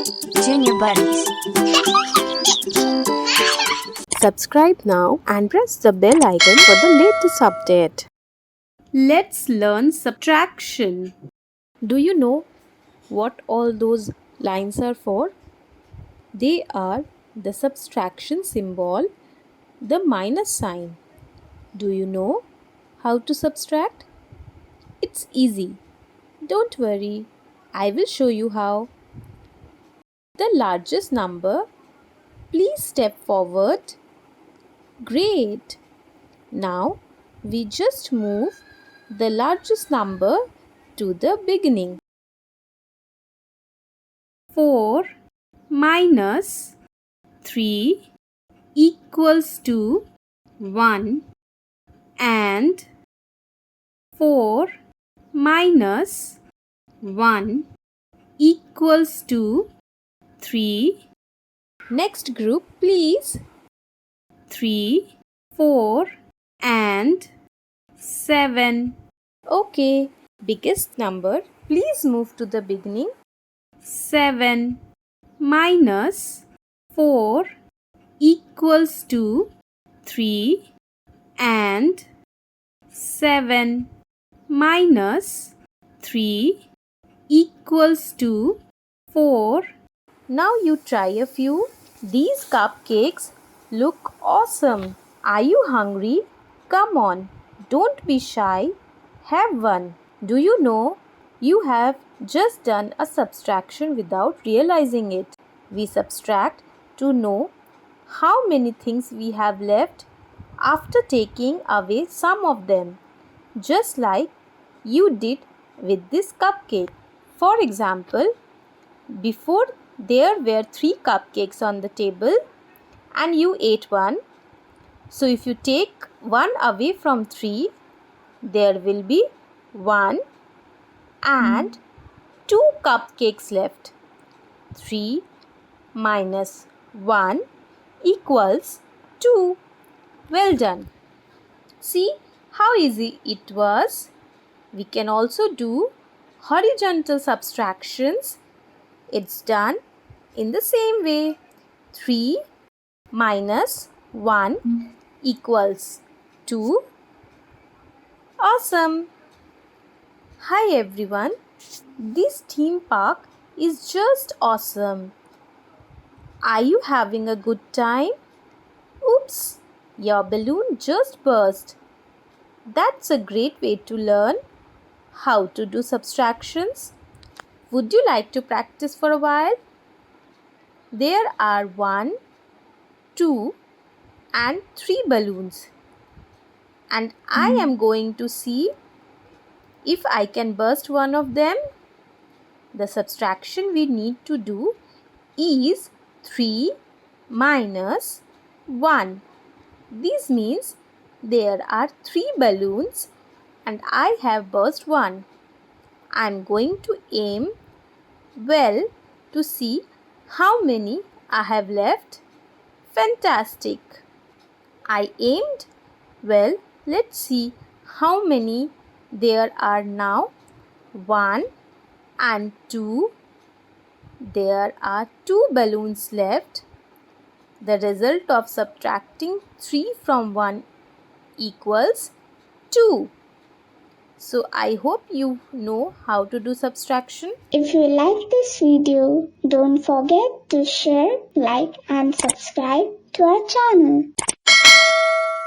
Junior Buddies. Subscribe now and press the bell icon for the latest update. Let's learn subtraction. Do you know what all those lines are for? They are the subtraction symbol, the minus sign. Do you know how to subtract? It's easy. Don't worry, I will show you how. The largest number, please step forward. Great! Now we just move the largest number to the beginning. 4 minus 3 equals to 1 and 4 minus 1 equals to 3. Next group, please. 3, 4 and 7. Okay, biggest number, please move to the beginning. 7 minus 4 equals to 3 and 7 minus 3 equals to 4. Now you try a few. These cupcakes look awesome. Are you hungry? Come on, don't be shy. Have one. Do you know you have just done a subtraction without realizing it? We subtract to know how many things we have left after taking away some of them, just like you did with this cupcake. For example, before there were 3 cupcakes on the table and you ate one. So if you take one away from 3, there will be 1 and 2 cupcakes left. 3 minus 1 equals 2. Well done. See how easy it was. We can also do horizontal subtractions. It's done in the same way. 3 minus 1 equals 2. Awesome! Hi everyone. This theme park is just awesome. Are you having a good time? Oops! Your balloon just burst. That's a great way to learn how to do subtractions. Would you like to practice for a while? There are 1, 2 and 3 balloons. And I am going to see if I can burst one of them. The subtraction we need to do is 3 minus 1. This means there are 3 balloons and I have burst one. I am going to aim well to see how many I have left. Fantastic! I aimed well. Let's see how many there are now. 1 and 2. There are 2 balloons left. The result of subtracting 3 from 1 equals 2. So I hope you know how to do subtraction. If you like this video, don't forget to share, like and subscribe to our channel.